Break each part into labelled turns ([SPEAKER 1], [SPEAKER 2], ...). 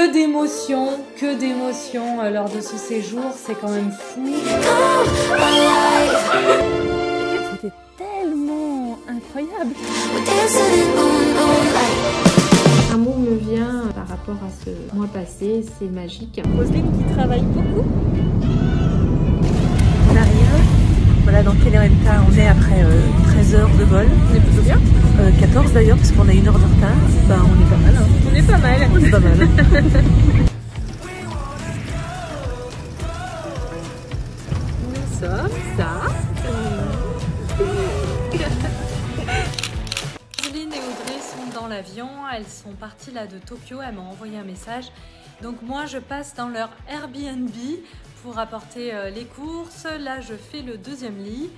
[SPEAKER 1] que d'émotions lors de ce séjour, c'est quand même fou.
[SPEAKER 2] C'était tellement incroyable.
[SPEAKER 3] Un mot me vient par rapport à ce mois passé, c'est magique.
[SPEAKER 2] Roselyne qui travaille beaucoup. On arrive. Voilà dans quelle heure on est après 13 heures de vol. On est plutôt bien. 14 d'ailleurs parce qu'on a 1 heure de retard. Bah on est pas mal. Hein. On est pas mal. On est pas mal. Nous sommes ça.
[SPEAKER 1] Roselyne et Audrey sont dans l'avion, elles sont parties là de Tokyo, elles m'ont envoyé un message. Donc moi je passe dans leur Airbnb pour apporter les courses. Là je fais le 2e lit.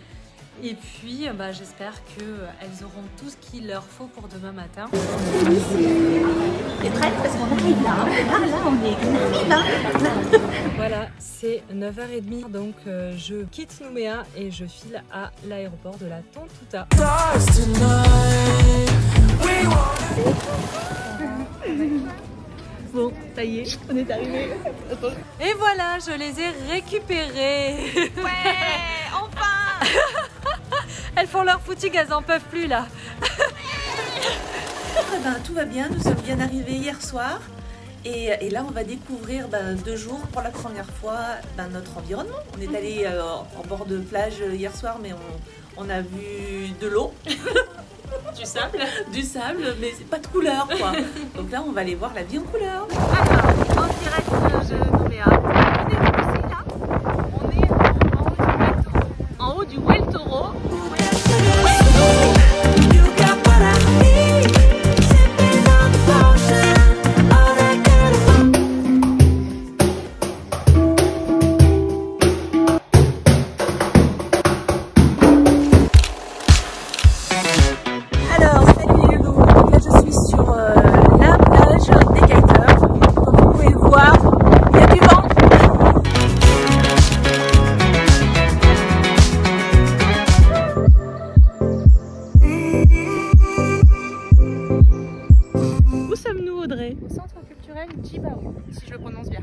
[SPEAKER 1] Et puis j'espère qu'elles auront tout ce qu'il leur faut pour demain matin.
[SPEAKER 2] T'es prête parce qu'on arrive là. Là on est là.
[SPEAKER 1] Voilà, c'est 9h30, donc je quitte Nouméa et je file à l'aéroport de la Tontouta.
[SPEAKER 2] Bon, ça y est, on est arrivé.
[SPEAKER 1] Et voilà, je les ai récupérés.
[SPEAKER 2] Ouais, enfin.
[SPEAKER 1] Elles font leur footing, elles en peuvent plus là.
[SPEAKER 2] Tout va bien, nous sommes bien arrivés hier soir. Et là, on va découvrir 2 jours pour la première fois notre environnement. On est allé en bord de plage hier soir, mais on a vu de l'eau. Du sable, mais c'est pas de couleur quoi. Donc là, on va aller voir la vie en couleur. Alors, en direct de Nouméa. On est ici là. On est en haut du Well Toro.
[SPEAKER 3] Au centre culturel Djibao, si je le prononce bien.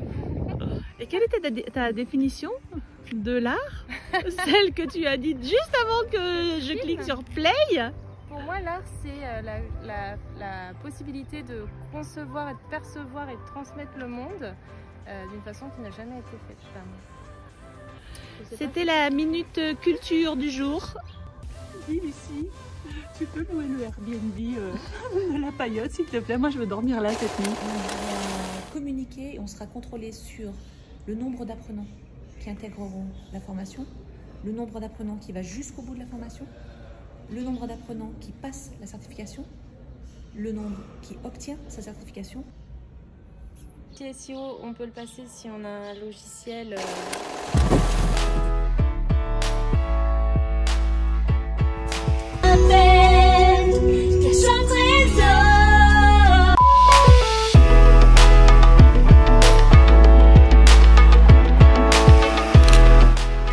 [SPEAKER 2] Et quelle était ta définition de l'art? Celle que tu as dite juste avant que je clique sur play?
[SPEAKER 3] Pour moi, l'art, c'est la possibilité de concevoir et de percevoir et de transmettre le monde d'une façon qui n'a jamais été faite.
[SPEAKER 2] C'était la minute culture du jour. Dis Lucie, tu peux louer le Airbnb de la Paillote s'il te plaît? Moi je veux dormir là cette nuit.
[SPEAKER 4] On va communiquer et on sera contrôlé sur le nombre d'apprenants qui intégreront la formation, le nombre d'apprenants qui va jusqu'au bout de la formation, le nombre d'apprenants qui passent la certification, le nombre qui obtient sa certification.
[SPEAKER 3] SEO, on peut le passer si on a un logiciel.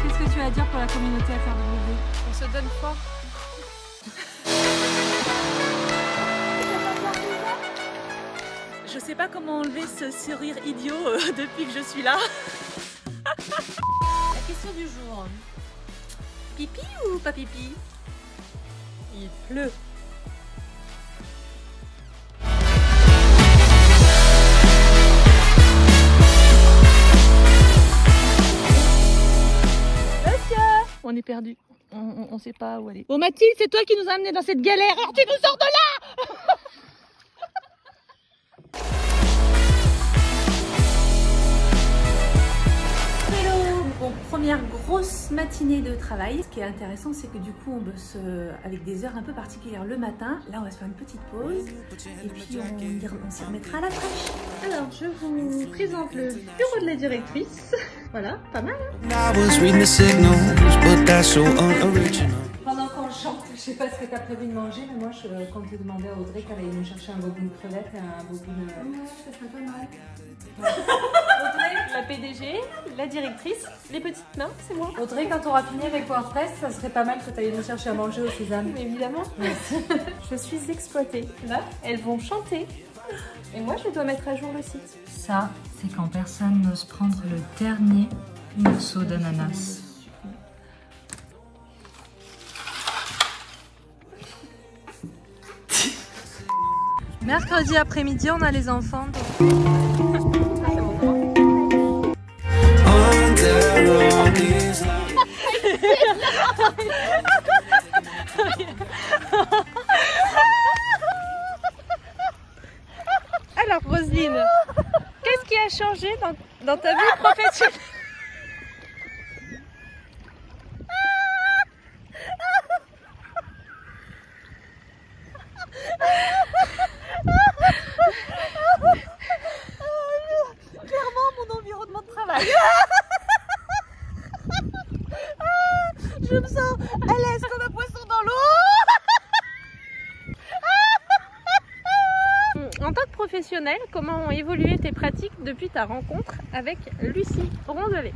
[SPEAKER 1] Qu'est-ce que tu as à dire pour la communauté FRW?
[SPEAKER 3] On se donne foi.
[SPEAKER 2] Je sais pas comment enlever ce sourire idiot depuis que je suis là.
[SPEAKER 1] La question du jour.
[SPEAKER 2] Pipi ou pas pipi?
[SPEAKER 1] Il pleut.
[SPEAKER 2] On est perdu. On sait pas où aller. Bon Mathilde, c'est toi qui nous as amenés dans cette galère. Alors tu nous sors de là.
[SPEAKER 4] Bon, première grosse matinée de travail. Ce qui est intéressant, c'est que du coup, on bosse avec des heures un peu particulières le matin. Là, on va se faire une petite pause et puis on s'y remettra à la fraîche.
[SPEAKER 3] Alors, je vous présente le bureau de la directrice. Voilà, pas mal.
[SPEAKER 1] Pendant qu'on chante, je sais pas ce que tu as prévu de manger, mais moi je comptais demander à Audrey qu'elle aille nous chercher un bobine crevette et un bobine.
[SPEAKER 4] Ça serait pas mal.
[SPEAKER 3] Audrey, la PDG, la directrice, les petites mains, c'est moi.
[SPEAKER 1] Audrey, quand on aura fini avec WordPress, ça serait pas mal que tu ailles nous chercher à manger au Sésame.
[SPEAKER 3] Mais évidemment, je suis exploitée. Là, elles vont chanter. Et moi, je dois mettre à jour le site.
[SPEAKER 1] Ça, c'est quand personne n'ose prendre le dernier morceau d'ananas. Mercredi après-midi, on a les enfants.
[SPEAKER 3] Alors, Roselyne, qu'est-ce qui a changé dans ta vie professionnelle?
[SPEAKER 2] Clairement, mon environnement de travail. Je me sens à l'aise comme un poisson dans l'eau.
[SPEAKER 3] En tant que professionnelle, comment ont évolué tes pratiques depuis ta rencontre avec Lucie Rondelet?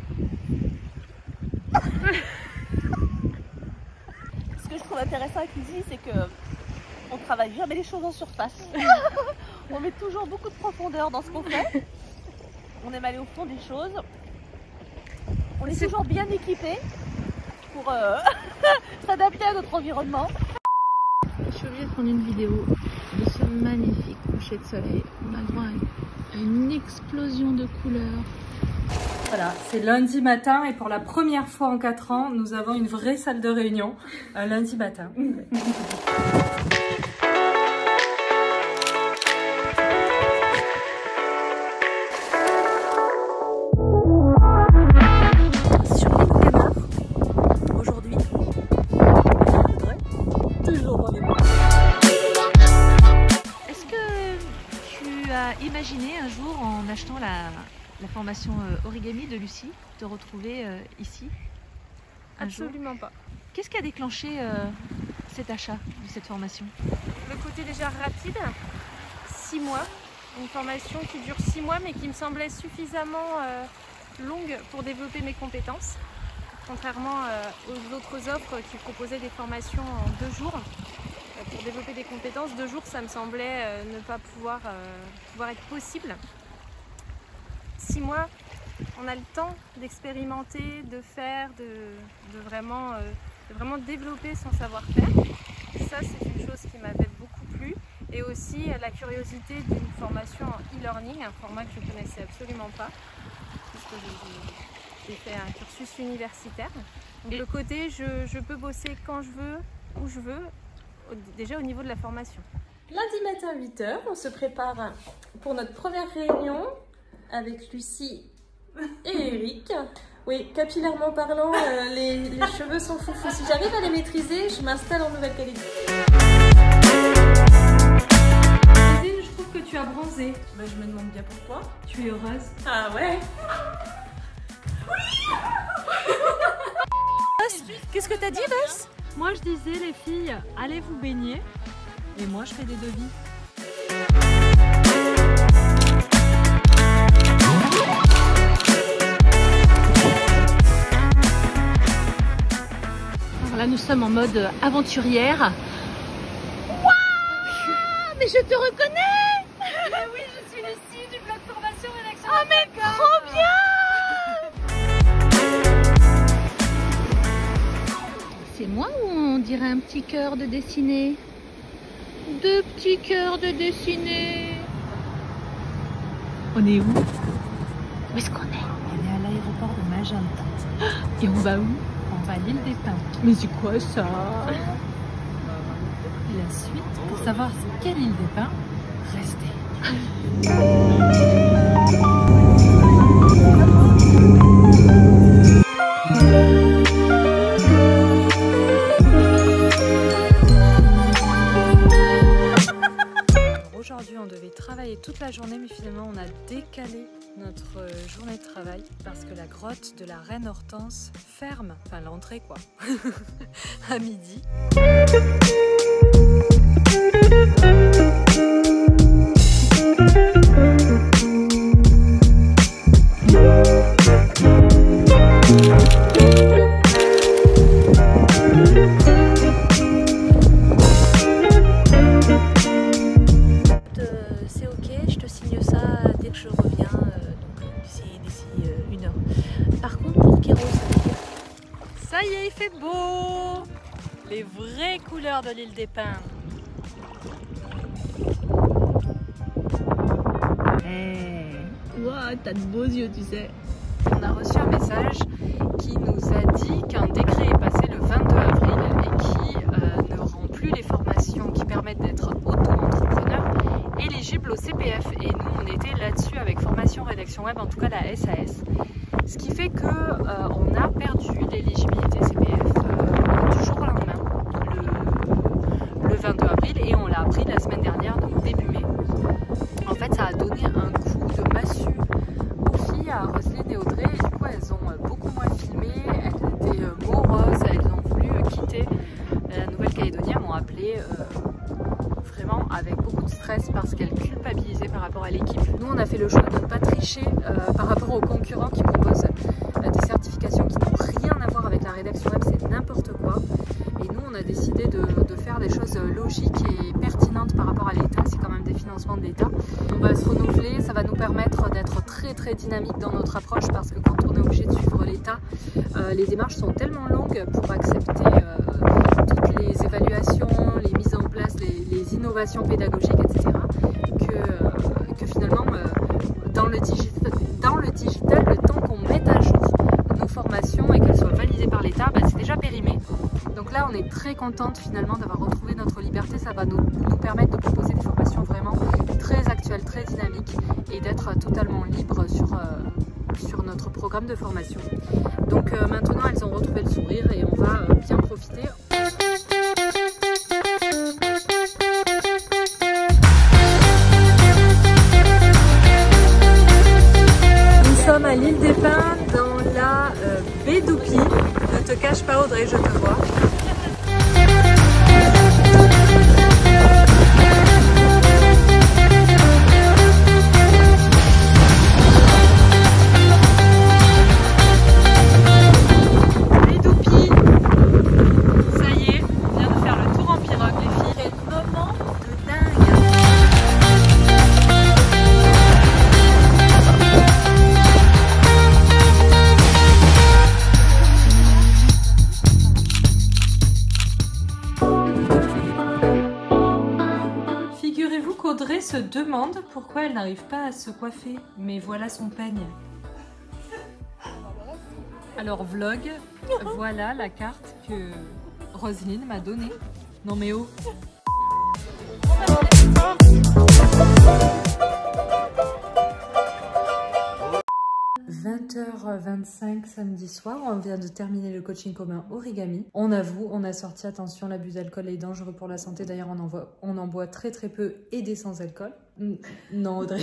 [SPEAKER 2] Ce que je trouve intéressant avec Lucie, c'est que on travaille jamais les choses en surface. On met toujours beaucoup de profondeur dans ce qu'on fait. On aime aller au fond des choses. On est toujours bien équipé pour s'adapter à notre environnement.
[SPEAKER 3] Je suis obligée de prendre une vidéo de ce magnifique coucher de soleil. On a le droit à une explosion de couleurs.
[SPEAKER 1] Voilà, c'est lundi matin et pour la première fois en 4 ans, nous avons une vraie salle de réunion un lundi matin.
[SPEAKER 2] Sur les canards, aujourd'hui, toujours dans les mains.
[SPEAKER 4] Est-ce que tu as imaginé un jour, en achetant la formation origami de Lucie, te retrouver ici un jour?
[SPEAKER 3] Absolument pas.
[SPEAKER 4] Qu'est-ce qui a déclenché cet achat de cette formation?
[SPEAKER 3] Le côté déjà rapide, 6 mois. Une formation qui dure 6 mois mais qui me semblait suffisamment longue pour développer mes compétences. Contrairement aux autres offres qui proposaient des formations en 2 jours. Pour développer des compétences, 2 jours ça me semblait ne pas pouvoir être possible. 6 mois, on a le temps d'expérimenter, de faire, de vraiment développer son savoir-faire. Ça, c'est une chose qui m'avait beaucoup plu. Et aussi la curiosité d'une formation en e-learning, un format que je ne connaissais absolument pas, puisque j'ai fait un cursus universitaire. Donc le côté, je peux bosser quand je veux, où je veux, déjà au niveau de la formation.
[SPEAKER 5] Lundi matin 8h, on se prépare pour notre première réunion avec Lucie et Eric. Oui, capillairement parlant, les cheveux sont foufous. Si j'arrive à les maîtriser, je m'installe en Nouvelle-Calédonie. Je trouve que tu as bronzé.
[SPEAKER 2] Bah, je me demande bien pourquoi.
[SPEAKER 5] Tu es heureuse.
[SPEAKER 2] Ah ouais.
[SPEAKER 4] Qu'est-ce que t'as dit, Bess?
[SPEAKER 1] Moi je disais les filles, allez vous baigner. Et moi je fais des devis.
[SPEAKER 4] Alors là, nous sommes en mode aventurière. Waouh! Mais je te reconnais!
[SPEAKER 1] Mais oui, je suis Lucie du blog formation rédaction.
[SPEAKER 4] Oh mais trop bien! C'est moi ou on dirait un petit cœur de dessiné? 2 petits cœurs de dessiné. On est où? Où est-ce qu'on est?
[SPEAKER 1] On est à l'aéroport de Magenta.
[SPEAKER 4] Et on va où?
[SPEAKER 1] On va à l'île des Pins.
[SPEAKER 4] Mais c'est quoi ça?
[SPEAKER 1] Et la suite, pour savoir c'est quelle île des Pins, restez. Aujourd'hui, on devait travailler toute la journée, mais finalement, on a décalé notre journée de travail parce que la grotte de la Reine Hortense ferme, enfin l'entrée quoi, à midi.
[SPEAKER 5] C'est ok,
[SPEAKER 1] couleurs de l'île des Pins.
[SPEAKER 2] Wow, t'as de beaux yeux, tu sais.
[SPEAKER 1] On a reçu un message qui nous a dit qu'un décret est passé le 22 avril et qui ne rend plus les formations qui permettent d'être auto-entrepreneur éligibles au CPF. Et nous, on était là-dessus avec formation rédaction web, en tout cas la SAS. Ce qui fait que on a perdu l'éligibilité CPF du jour au lendemain, le 22 avril, et on l'a appris la semaine dernière, donc début mai. En fait, ça a donné un coup de massue aux filles, à Roselyne et Audrey, et du coup, elles ont beaucoup moins filmé, elles étaient moroses, elles ont voulu quitter la Nouvelle-Calédonie, elles m'ont appelé vraiment avec beaucoup de stress parce qu'elles culpabilisaient par rapport à l'équipe. Nous, on a fait le choix de ne pas tricher par rapport aux concurrents qui proposent des certifications qui n'ont rien à voir avec la rédaction web, c'est n'importe quoi. Et nous, on a décidé de faire des choses logiques et pertinentes par rapport à l'État. C'est quand même des financements de l'État. On va se renouveler, ça va nous permettre d'être très dynamique dans notre approche parce que quand on est obligé de suivre l'État, les démarches sont tellement longues pour accepter toutes les évaluations, les mises en place, les innovations pédagogiques, etc. que finalement, dans le digital, le temps qu'on mette à jour nos formations et qu'elles soient validées par l'État, c'est déjà périmé. Donc là, on est très contente finalement d'avoir retrouvé notre liberté. Ça va nous permettre de proposer des formations vraiment très actuelles, très dynamiques et d'être totalement libre sur notre programme de formation. Donc maintenant, elles ont retrouvé le sourire et on va bien profiter. Nous sommes à l'île des Pins dans la baie d'Oupi. Ne te cache pas Audrey, je te vois. Audrey se demande pourquoi elle n'arrive pas à se coiffer, mais voilà son peigne. Alors vlog, voilà la carte que Roselyne m'a donnée. Non mais oh. 20h25 samedi soir, on vient de terminer le coaching commun origami. On avoue, on a sorti, attention, l'abus d'alcool est dangereux pour la santé. D'ailleurs, on en boit très peu et des sans alcool. Non, Audrey.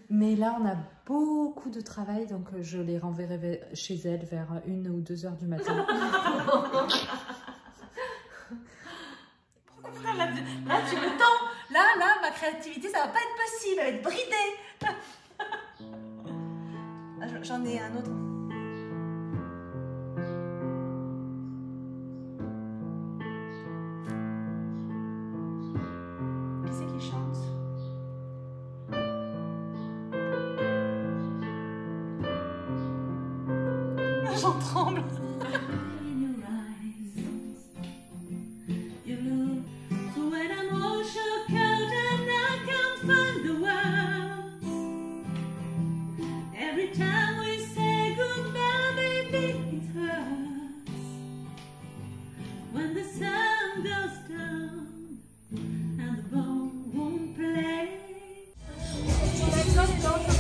[SPEAKER 1] Mais là, on a beaucoup de travail, donc je les renverrai chez elle vers 1 ou 2 heures du matin.
[SPEAKER 2] Là, tu me tends. Là, ma créativité, ça va pas être possible. Elle va être bridée. J'en ai un autre. Qui c'est qui chante? J'en tremble.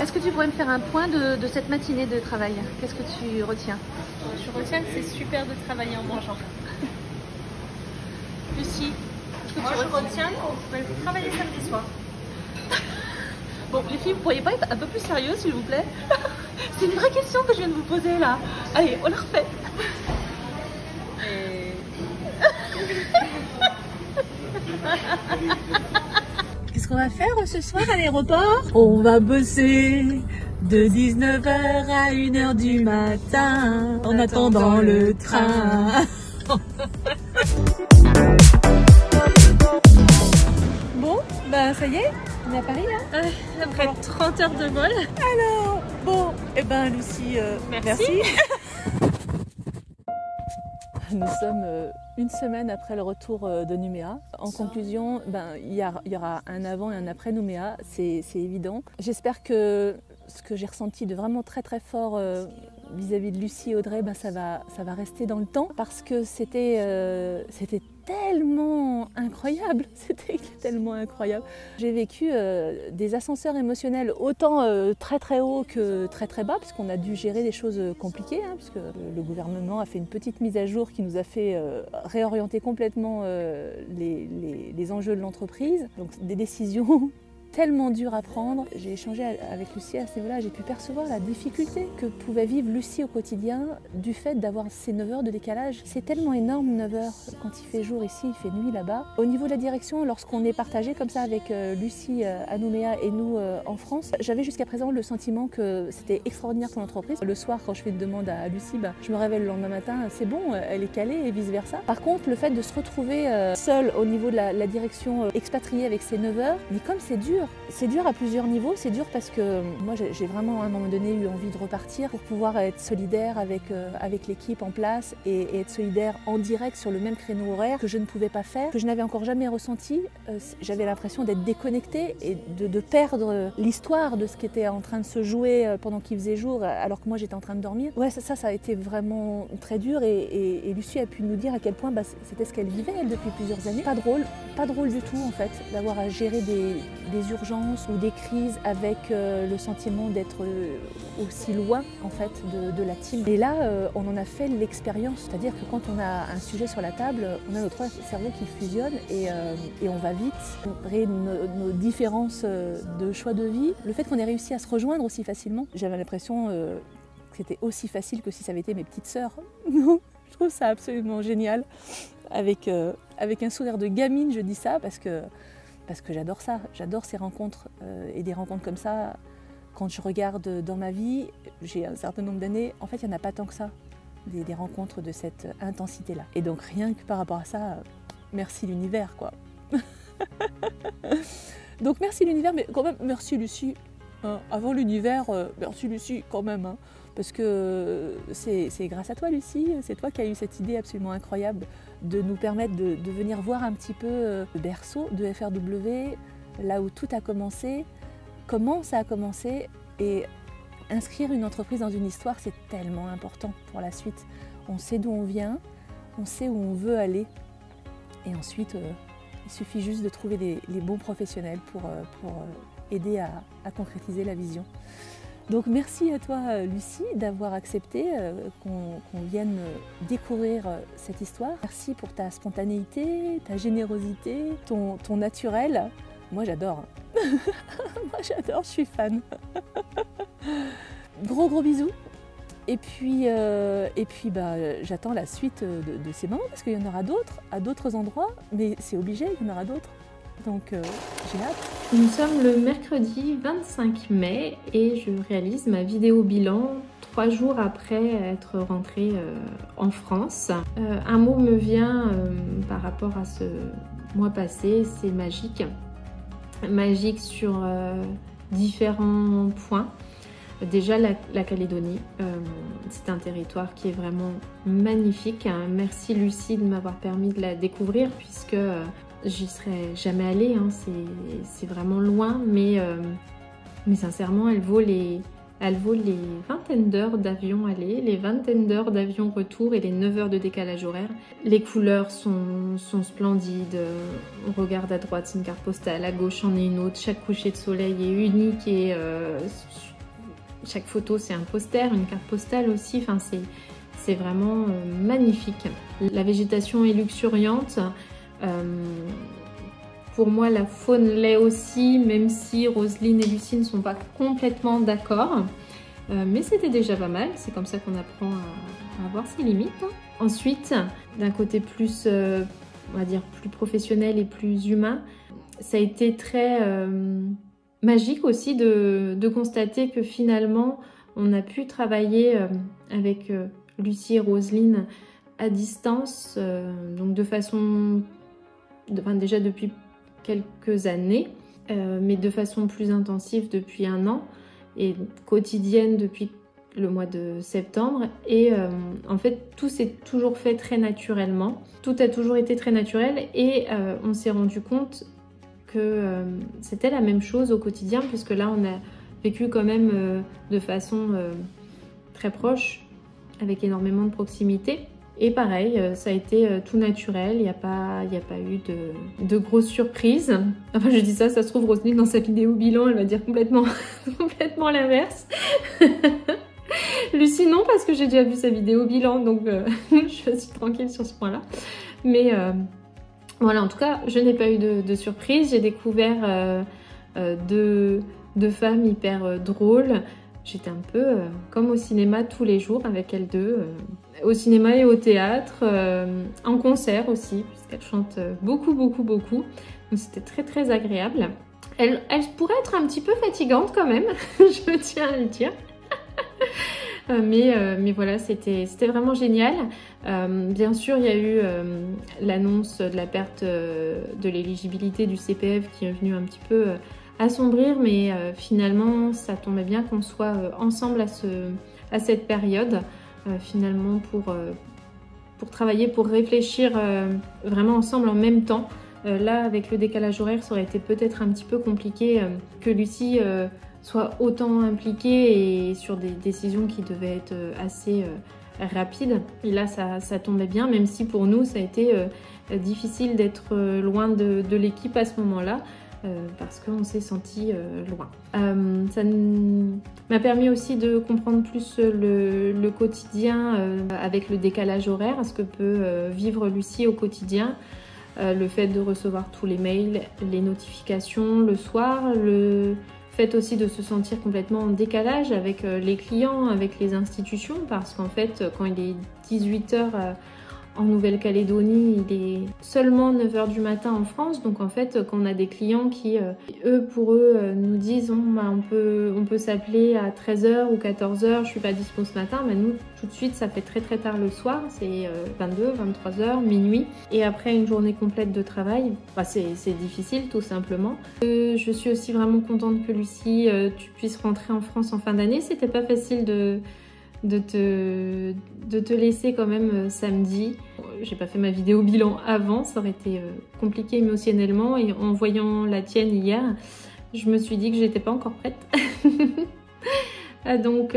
[SPEAKER 4] Est-ce que tu pourrais me faire un point de cette matinée de travail? Qu'est-ce que tu retiens?
[SPEAKER 3] Je retiens que c'est super de travailler en mangeant. Lucie, moi je retiens qu'on pourrait travailler samedi soir.
[SPEAKER 4] Bon, les filles, vous pourriez pas être un peu plus sérieux, s'il vous plaît? C'est une vraie question que je viens de vous poser là. Allez, on la refait.
[SPEAKER 2] Qu'est-ce qu'on va faire ce soir à l'aéroport? On va bosser de 19h à 1h du matin en attendant le train.
[SPEAKER 4] Bon, bah ça y est, on est à Paris là.
[SPEAKER 3] Après 30 heures de vol.
[SPEAKER 2] Alors, bon, et ben Lucie, merci.
[SPEAKER 6] Nous sommes une semaine après le retour de Nouméa. En conclusion, il y aura un avant et un après Nouméa, c'est évident. J'espère que ce que j'ai ressenti de vraiment très très fort vis-à-vis de Lucie et Audrey, ça va rester dans le temps parce que c'était tellement incroyable, c'était tellement incroyable. J'ai vécu des ascenseurs émotionnels autant très très haut que très très bas, puisqu'on a dû gérer des choses compliquées, puisque le gouvernement a fait une petite mise à jour qui nous a fait réorienter complètement les enjeux de l'entreprise. Donc des décisions tellement dur à prendre. J'ai échangé avec Lucie à ce niveau-là, j'ai pu percevoir la difficulté que pouvait vivre Lucie au quotidien du fait d'avoir ces 9 heures de décalage. C'est tellement énorme 9 heures quand il fait jour ici, il fait nuit là-bas. Au niveau de la direction, lorsqu'on est partagé comme ça avec Lucie à Nouméa et nous en France, j'avais jusqu'à présent le sentiment que c'était extraordinaire ton entreprise. Le soir, quand je fais une demande à Lucie, je me réveille le lendemain matin, c'est bon, elle est calée et vice-versa. Par contre, le fait de se retrouver seule au niveau de la direction expatriée avec ces 9 heures, mais comme c'est dur à plusieurs niveaux. C'est dur parce que moi j'ai vraiment à un moment donné eu envie de repartir pour pouvoir être solidaire avec l'équipe en place et être solidaire en direct sur le même créneau horaire que je ne pouvais pas faire, que je n'avais encore jamais ressenti. J'avais l'impression d'être déconnectée et de perdre l'histoire de ce qui était en train de se jouer pendant qu'il faisait jour alors que moi j'étais en train de dormir. Ouais, ça a été vraiment très dur et Lucie a pu nous dire à quel point c'était ce qu'elle vivait elle depuis plusieurs années. Pas drôle du tout en fait d'avoir à gérer des urgences ou des crises avec le sentiment d'être aussi loin en fait de la team. Et là, on en a fait l'expérience, c'est-à-dire que quand on a un sujet sur la table, on a nos trois cerveaux qui fusionnent et on va vite. Malgré nos différences de choix de vie, le fait qu'on ait réussi à se rejoindre aussi facilement, j'avais l'impression que c'était aussi facile que si ça avait été mes petites sœurs. Je trouve ça absolument génial. Avec un sourire de gamine, je dis ça parce que j'adore ça, j'adore ces rencontres et des rencontres comme ça. Quand je regarde dans ma vie, j'ai un certain nombre d'années, en fait il n'y en a pas tant que ça, des rencontres de cette intensité-là. Et donc rien que par rapport à ça, merci l'univers quoi. Donc merci l'univers, mais quand même merci Lucie. Avant l'univers, merci Lucie quand même. Parce que c'est grâce à toi Lucie, c'est toi qui as eu cette idée absolument incroyable de nous permettre de venir voir un petit peu le berceau de FRW, là où tout a commencé, comment ça a commencé, et inscrire une entreprise dans une histoire, c'est tellement important pour la suite. On sait d'où on vient, on sait où on veut aller, et ensuite il suffit juste de trouver les bons professionnels pour aider à concrétiser la vision. Donc merci à toi Lucie d'avoir accepté qu'on vienne découvrir cette histoire. Merci pour ta spontanéité, ta générosité, ton naturel. Moi j'adore. Moi j'adore, je suis fan. Gros bisous. Et puis j'attends la suite de ces moments parce qu'il y en aura d'autres, à d'autres endroits, mais c'est obligé, il y en aura d'autres. Donc j'ai hâte.
[SPEAKER 5] Nous sommes le mercredi 25 mai et je réalise ma vidéo bilan 3 jours après être rentrée en France. Un mot me vient par rapport à ce mois passé, c'est magique. Magique sur différents points. Déjà la Calédonie, c'est un territoire qui est vraiment magnifique. Merci Lucie de m'avoir permis de la découvrir puisque j'y serais jamais allée, c'est vraiment loin, mais sincèrement, elle vaut les vingtaines d'heures d'avion aller, les vingtaines d'heures d'avion retour et les 9 heures de décalage horaire. Les couleurs sont splendides, on regarde à droite, c'est une carte postale, à gauche en est une autre, chaque coucher de soleil est unique et chaque photo c'est un poster, une carte postale aussi, enfin, c'est vraiment magnifique. La végétation est luxuriante. Pour moi la faune l'est aussi, même si Roselyne et Lucie ne sont pas complètement d'accord, mais c'était déjà pas mal, c'est comme ça qu'on apprend à avoir ses limites. Ensuite, d'un côté plus, on va dire, plus professionnel et plus humain, ça a été très magique aussi de constater que finalement on a pu travailler avec Lucie et Roselyne à distance, donc de façon déjà depuis quelques années, mais de façon plus intensive depuis 1 an et quotidienne depuis le mois de septembre et en fait tout s'est toujours fait très naturellement, tout a toujours été très naturel et on s'est rendu compte que c'était la même chose au quotidien puisque là on a vécu quand même de façon très proche avec énormément de proximité. Et pareil, ça a été tout naturel, il n'y a pas eu de grosses surprises. Enfin, je dis ça se trouve, Roselyne, dans sa vidéo bilan, elle va dire complètement l'inverse. Lucie, non, parce que j'ai déjà vu sa vidéo bilan, donc je suis tranquille sur ce point-là. Mais voilà, en tout cas, je n'ai pas eu de surprise. J'ai découvert deux femmes hyper drôles. J'étais un peu comme au cinéma tous les jours avec elles deux, au cinéma et au théâtre, en concert aussi, puisqu'elles chantent beaucoup. Donc c'était très agréable. Elles pourraient être un petit peu fatigantes quand même, je tiens à le dire. Mais voilà, c'était vraiment génial. Bien sûr, il y a eu l'annonce de la perte de l'éligibilité du CPF qui est venue un petit peu assombrir, mais finalement ça tombait bien qu'on soit ensemble à cette période, finalement pour travailler, pour réfléchir vraiment ensemble en même temps. Là, avec le décalage horaire, ça aurait été peut-être un petit peu compliqué que Lucie soit autant impliquée et sur des décisions qui devaient être assez rapides. Et là, ça tombait bien, même si pour nous, ça a été difficile d'être loin de l'équipe à ce moment-là. Parce qu'on s'est senti loin. Ça m'a permis aussi de comprendre plus le quotidien avec le décalage horaire, ce que peut vivre Lucie au quotidien, le fait de recevoir tous les mails, les notifications le soir, le fait aussi de se sentir complètement en décalage avec les clients, avec les institutions, parce qu'en fait quand il est 18h en Nouvelle-Calédonie, il est seulement 9h du matin en France. Donc en fait, quand on a des clients qui, pour eux, nous disent on peut s'appeler à 13h ou 14h, je suis pas dispo ce matin, nous, tout de suite, ça fait très tard le soir, c'est 22, 23h, minuit. Et après une journée complète de travail, c'est difficile tout simplement. Je suis aussi vraiment contente que Lucie, tu puisses rentrer en France en fin d'année. C'était pas facile de te laisser quand même samedi. J'ai pas fait ma vidéo bilan avant, ça aurait été compliqué émotionnellement, et en voyant la tienne hier, je me suis dit que j'étais pas encore prête. donc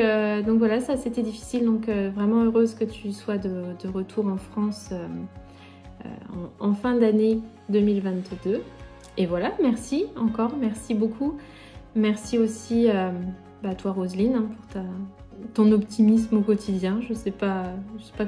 [SPEAKER 5] voilà, ça c'était difficile, donc vraiment heureuse que tu sois de retour en France en fin d'année 2022. Et voilà, merci encore, merci beaucoup. Merci aussi toi Roselyne pour ton optimisme au quotidien, je sais pas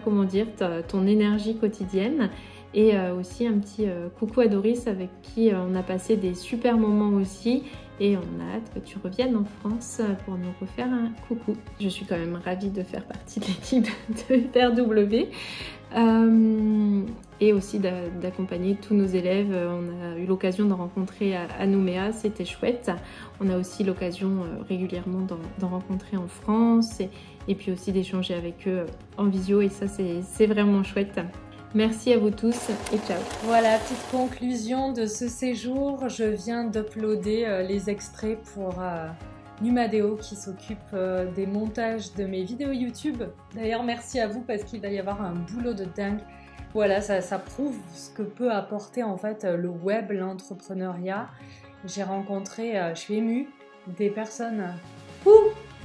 [SPEAKER 5] comment dire, ton énergie quotidienne, et aussi un petit coucou à Doris avec qui on a passé des super moments aussi, et on a hâte que tu reviennes en France pour nous refaire un coucou. Je suis quand même ravie de faire partie de l'équipe de FRW. Et aussi d'accompagner tous nos élèves. On a eu l'occasion d'en rencontrer à Nouméa, c'était chouette. On a aussi l'occasion régulièrement d'en rencontrer en France, et puis aussi d'échanger avec eux en visio, et ça c'est vraiment chouette. Merci à vous tous et ciao.
[SPEAKER 1] Voilà, petite conclusion de ce séjour. Je viens d'uploader les extraits pour Numadeo qui s'occupe des montages de mes vidéos YouTube. D'ailleurs, merci à vous parce qu'il va y avoir un boulot de dingue. Voilà, ça prouve ce que peut apporter en fait le web, l'entrepreneuriat. J'ai rencontré, je suis émue, des personnes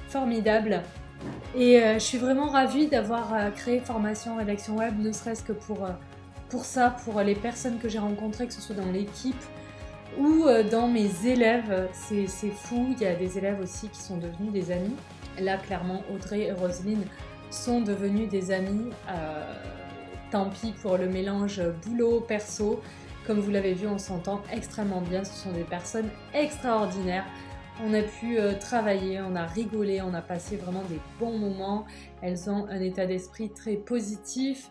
[SPEAKER 1] formidables. Et je suis vraiment ravie d'avoir créé Formation Rédaction Web, ne serait-ce que pour ça, pour les personnes que j'ai rencontrées, que ce soit dans l'équipe ou dans mes élèves. C'est fou, il y a des élèves aussi qui sont devenus des amis. Là, clairement, Audrey et Roselyne sont devenues des amies. Tant pis pour le mélange boulot-perso. Comme vous l'avez vu, on s'entend extrêmement bien. Ce sont des personnes extraordinaires. On a pu travailler, on a rigolé, on a passé vraiment des bons moments. Elles ont un état d'esprit très positif.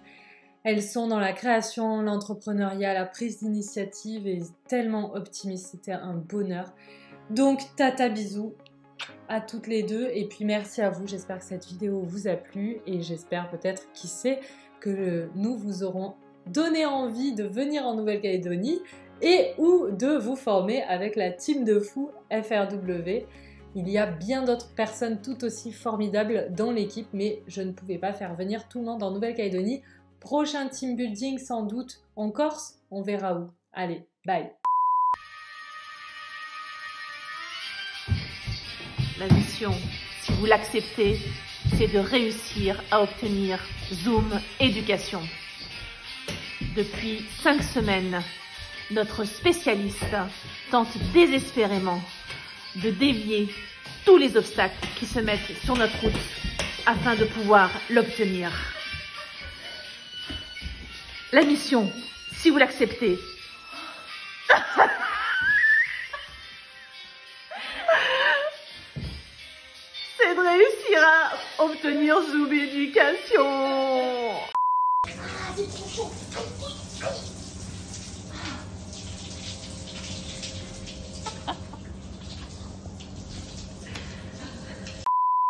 [SPEAKER 1] Elles sont dans la création, l'entrepreneuriat, la prise d'initiative et tellement optimistes. C'était un bonheur. Donc, tata bisous à toutes les deux. Et puis, merci à vous. J'espère que cette vidéo vous a plu. Et j'espère peut-être, qui sait, que nous vous aurons donné envie de venir en Nouvelle-Calédonie et ou de vous former avec la team de fous FRW. Il Il y a bien d'autres personnes tout aussi formidables dans l'équipe, mais je ne pouvais pas faire venir tout le monde en Nouvelle-Calédonie. Prochain team building sans doute en Corse, on verra où. Allez, bye.
[SPEAKER 2] La mission, si vous l'acceptez, c'est de réussir à obtenir Zoom Éducation. Depuis 5 semaines, notre spécialiste tente désespérément de dévier tous les obstacles qui se mettent sur notre route afin de pouvoir l'obtenir. La mission, si vous l'acceptez, c'est de réussir à obtenir Zoom Éducation.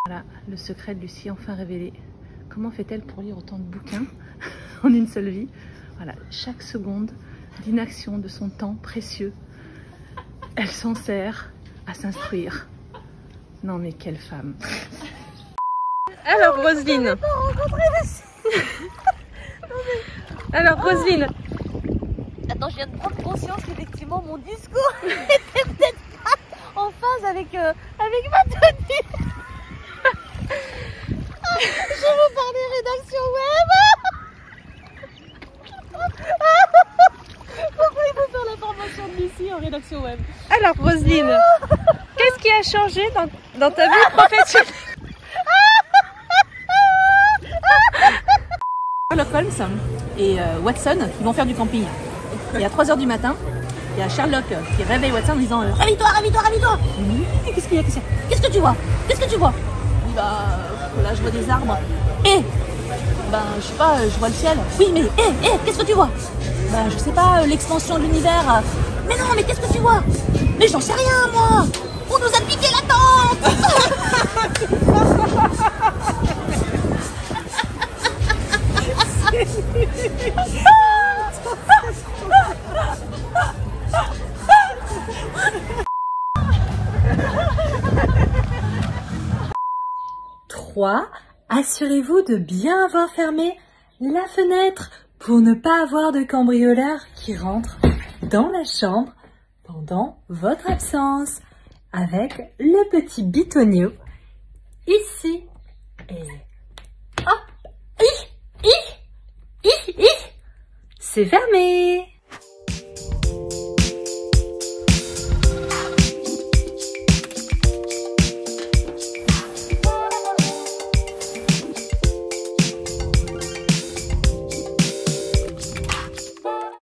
[SPEAKER 6] Voilà, le secret de Lucie enfin révélé. Comment fait-elle pour lire autant de bouquins en une seule vie? Voilà, chaque seconde d'inaction de son temps précieux, elle s'en sert à s'instruire. Non mais quelle femme!
[SPEAKER 5] Alors Roselyne. Alors Roselyne.
[SPEAKER 7] Attends, je viens de prendre conscience qu'effectivement mon discours était peut-être pas en phase avec ma tenue. Je veux parler rédaction web. Pourquoi il faut faire la formation de Lucie en rédaction web?
[SPEAKER 5] Alors Roselyne, qu'est-ce qui a changé dans ta vie professionnelle?
[SPEAKER 6] Sherlock Holmes et Watson qui vont faire du camping. Et à 3 h du matin, il y a Sherlock qui réveille Watson en disant
[SPEAKER 7] Réveille-toi, réveille-toi, réveille-toi.
[SPEAKER 6] Qu'est-ce qu'il y a?
[SPEAKER 7] Qu'est-ce que tu vois? Qu'est-ce que tu vois?
[SPEAKER 6] Il dit bah là je vois des arbres. Et ben je sais pas, je vois le ciel.
[SPEAKER 7] Oui, mais qu'est-ce que tu vois?
[SPEAKER 6] Ben je sais pas, l'expansion de l'univers.
[SPEAKER 7] Mais non, mais qu'est-ce que tu vois? Mais j'en sais rien, moi. On nous a piqué la tente.
[SPEAKER 1] Assurez-vous de bien avoir fermé la fenêtre pour ne pas avoir de cambrioleurs qui rentrent dans la chambre pendant votre absence avec le petit bitonio ici. Et hop, c'est fermé.